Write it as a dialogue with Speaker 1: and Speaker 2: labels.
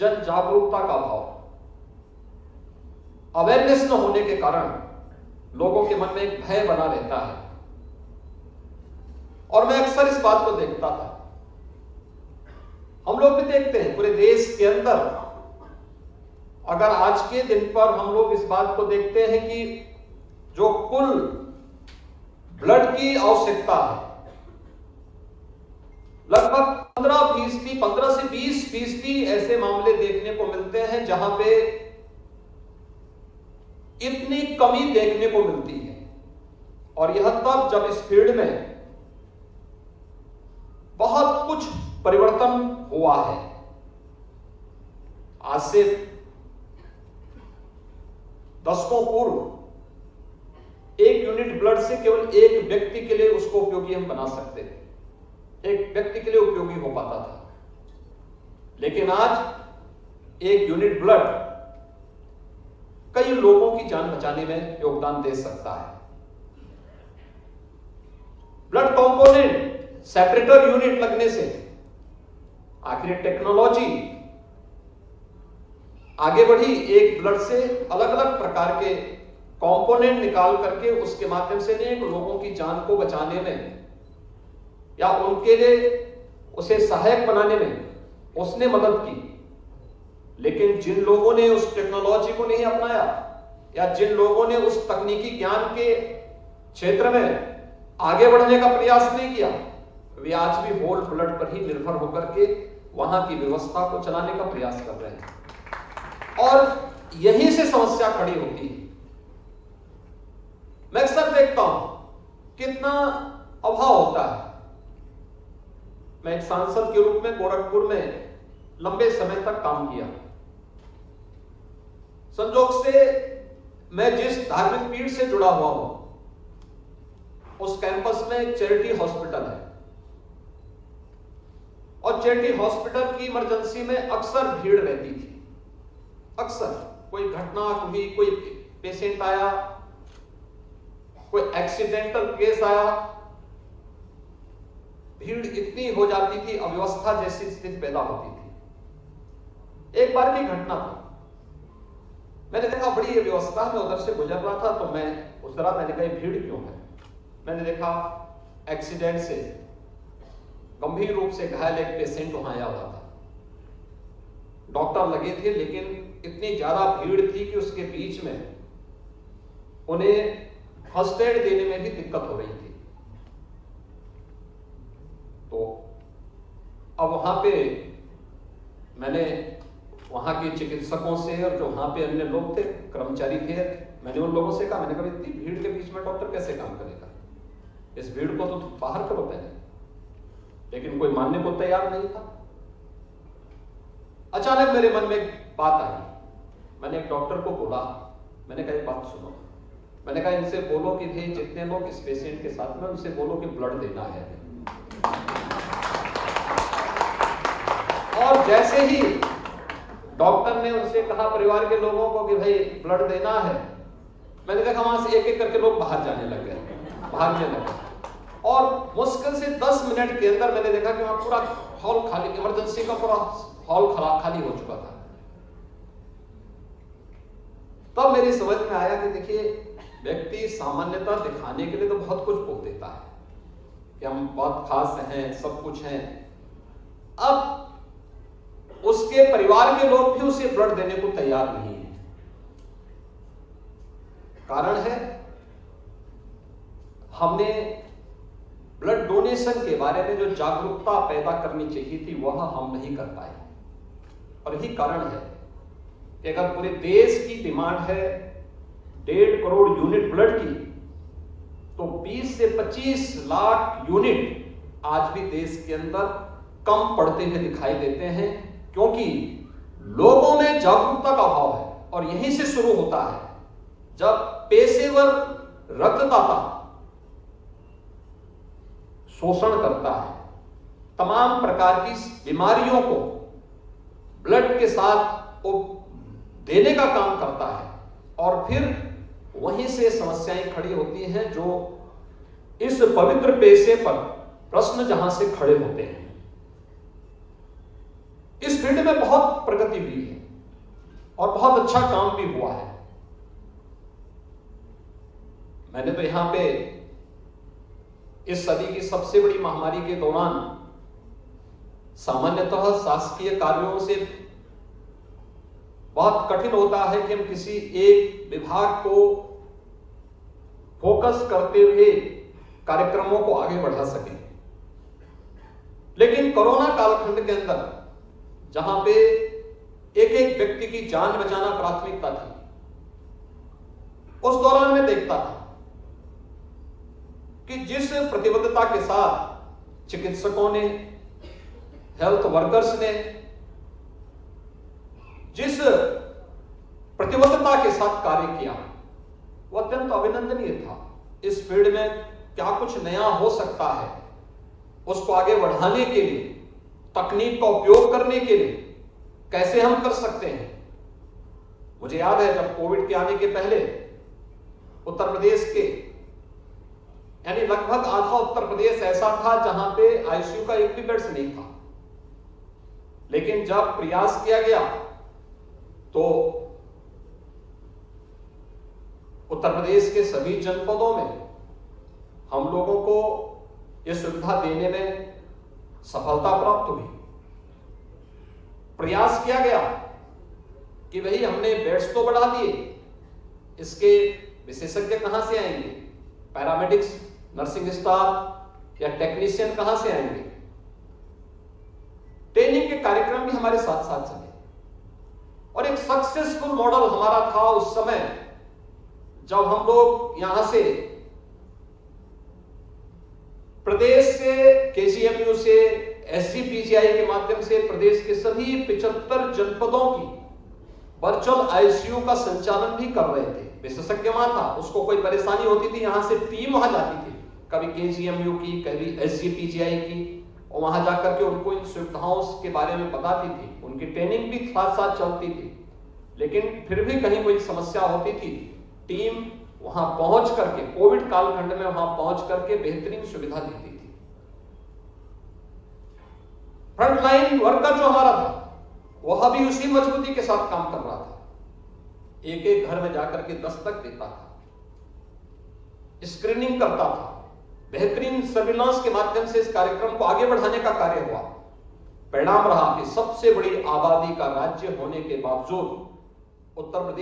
Speaker 1: जन जागरूकता का अभाव, अवेयरनेस न होने के कारण लोगों के मन में एक भय बना रहता है। और मैं अक्सर इस बात को देखता था, हम लोग भी देखते हैं पूरे देश के अंदर। अगर आज के दिन पर हम लोग इस बात को देखते हैं कि जो कुल ब्लड की आवश्यकता है, लगभग 15 से 20% ऐसे मामले देखने को मिलते हैं जहां पे इतनी कमी देखने को मिलती है। और यह तब जब इस फील्ड में बहुत कुछ परिवर्तन हुआ है। आज से दशकों पूर्व 1 यूनिट ब्लड से केवल एक व्यक्ति के लिए उसको उपयोगी हम बना सकते थे, एक व्यक्ति के लिए उपयोगी हो पाता था। लेकिन आज 1 यूनिट ब्लड कई लोगों की जान बचाने में योगदान दे सकता है। ब्लड कंपोनेंट सेपरेटर यूनिट लगने से आखिर टेक्नोलॉजी आगे बढ़ी। एक ब्लड से अलग अलग प्रकार के कंपोनेंट निकाल करके उसके माध्यम से अनेक लोगों की जान को बचाने में या उनके लिए उसे सहायक बनाने में उसने मदद की। लेकिन जिन लोगों ने उस टेक्नोलॉजी को नहीं अपनाया या जिन लोगों ने उस तकनीकी ज्ञान के क्षेत्र में आगे बढ़ने का प्रयास नहीं किया, वे आज भी होल ब्लड पर ही निर्भर होकर के वहां की व्यवस्था को चलाने का प्रयास कर रहे हैं। और यहीं से समस्या खड़ी होती है। मैं अक्सर देखता हूं कितना अभाव होता है। मैं एक सांसद के रूप में गोरखपुर में लंबे समय तक काम किया। संजोग से मैं जिस धार्मिक पीठ से जुड़ा हुआ हूं, उस कैंपस में एक चैरिटी हॉस्पिटल है और चैरिटी हॉस्पिटल की इमरजेंसी में अक्सर भीड़ रहती थी। अक्सर कोई घटना हुई, कोई पेशेंट आया, कोई एक्सीडेंटल केस आया, भीड़ इतनी हो जाती थी, अव्यवस्था जैसी स्थिति पैदा होती थी। एक बार की घटना था, मैंने देखा बड़ी व्यवस्था में उधर से गुजर रहा था तो मैं उतरा। मैंने कहा भीड़ क्यों है? मैंने देखा एक्सीडेंट से गंभीर रूप से घायल एक पेशेंट वहां आया हुआ था। डॉक्टर लगे थे लेकिन इतनी ज्यादा भीड़ थी कि उसके बीच में उन्हें फर्स्ट एड देने में भी दिक्कत हो रही थी। तो अब वहां पे मैंने वहां के चिकित्सकों से और जो वहां पे अन्य लोग थे, कर्मचारी थे, मैंने उन लोगों से कहा, मैंने कहा इतनी भीड़ के बीच में डॉक्टर कैसे काम करेगा? इस भीड़ को तो बाहर करो पहले। लेकिन कोई मानने को तैयार नहीं था। अचानक मेरे मन में एक बात आई। मैंने एक डॉक्टर को बोला, मैंने कहा एक बात सुनो। मैंने कहा इनसे बोलो कि भाई जितने लोग इस पेशेंट के साथ में, उनसे बोलो कि ब्लड देना है। और जैसे ही डॉक्टर ने उनसे कहा परिवार के लोगों को कि भाई ब्लड देना है, मैंने देखा वहां से एक एक करके लोग बाहर जाने लग गए, भागने लगे। और मुश्किल से 10 मिनट के अंदर मैंने देखा कि वहां पूरा हॉल खाली, इमरजेंसी का पूरा हॉल खाली हो चुका था। तब मेरी समझ में आया कि देखिए, व्यक्ति सामान्यता दिखाने के लिए तो बहुत कुछ बोल देता है कि हम बहुत खास हैं, सब कुछ हैं। अब उसके परिवार के लोग भी उसे ब्लड देने को तैयार नहीं है। कारण है, हमने ब्लड डोनेशन के बारे में जो जागरूकता पैदा करनी चाहिए थी वह हम नहीं कर पाए। और यही कारण है कि अगर पूरे देश की डिमांड है 1.5 करोड़ यूनिट ब्लड की, तो 20 से 25 लाख यूनिट आज भी देश के अंदर कम पड़ते हुए दिखाई देते हैं, क्योंकि लोगों में जागरूकता का अभाव है। और यहीं से शुरू होता है जब पेशेवर रक्तदाता शोषण करता है, तमाम प्रकार की बीमारियों को ब्लड के साथ देने का काम करता है, और फिर वहीं से समस्याएं खड़ी होती हैं जो इस पवित्र पेशे पर प्रश्न जहां से खड़े होते हैं। इस फील्ड में बहुत प्रगति हुई है और बहुत अच्छा काम भी हुआ है। मैंने तो यहां पे इस सदी की सबसे बड़ी महामारी के दौरान सामान्यतः शासकीय कार्यों से बहुत कठिन होता है कि हम किसी एक विभाग को फोकस करते हुए कार्यक्रमों को आगे बढ़ा सकें, लेकिन कोरोना कालखंड के अंदर जहां पे एक एक व्यक्ति की जान बचाना प्राथमिकता थी, उस दौरान मैं देखता था कि जिस प्रतिबद्धता के साथ चिकित्सकों ने, हेल्थ वर्कर्स ने, जिस प्रतिबद्धता के साथ कार्य किया, वह अत्यंत अभिनंदनीय था। इस फील्ड में क्या कुछ नया हो सकता है, उसको आगे बढ़ाने के लिए, तकनीक का उपयोग करने के लिए कैसे हम कर सकते हैं। मुझे याद है जब कोविड के आने के पहले उत्तर प्रदेश के, यानी लगभग आधा उत्तर प्रदेश ऐसा था जहां पे आईसीयू का एक भी बेड्स नहीं था, लेकिन जब प्रयास किया गया तो उत्तर प्रदेश के सभी जनपदों में हम लोगों को यह सुविधा देने में सफलता प्राप्त हुई। प्रयास किया गया कि भाई हमने बेड्स तो बढ़ा दिए, इसके विशेषज्ञ कहां से आएंगे, पैरामेडिक्स, नर्सिंग स्टाफ या टेक्नीशियन कहां से आएंगे। ट्रेनिंग के कार्यक्रम भी हमारे साथ साथ चले और एक सक्सेसफुल मॉडल हमारा था उस समय, जब हम लोग यहां से प्रदेश से, केजीएमयू से, एसजीपीजीआई के माध्यम से प्रदेश के सभी 75 जनपदों की वर्चुअल आईसीयू का संचालन भी कर रहे थे। विशेषज्ञ वहां था, उसको कोई परेशानी होती थी, यहां से टीम वहां जाती थी, कभी केजीएमयू की, कभी एसजीपीजीआई की, और वहां जाकर के उनको इन सुविधाओं के बारे में बताती थी। उनकी ट्रेनिंग भी साथ साथ चलती थी, लेकिन फिर भी कहीं कोई समस्या होती थी, टीम वहां पहुंच करके, कोविड कालखंड में वहां पहुंच करके बेहतरीन सुविधा देती थी। फ्रंटलाइन वर्कर जो हमारा था वह भी उसी मजबूती के साथ काम कर रहा था, एक एक घर में जाकर के दस्तक देता था, स्क्रीनिंग करता था, बेहतरीन सर्विलांस के माध्यम से इस कार्यक्रम को आगे बढ़ाने का कार्य हुआ। परिणाम रहा कि सबसे बड़ी आबादी का राज्य होने के बावजूद उत्तर प्रदेश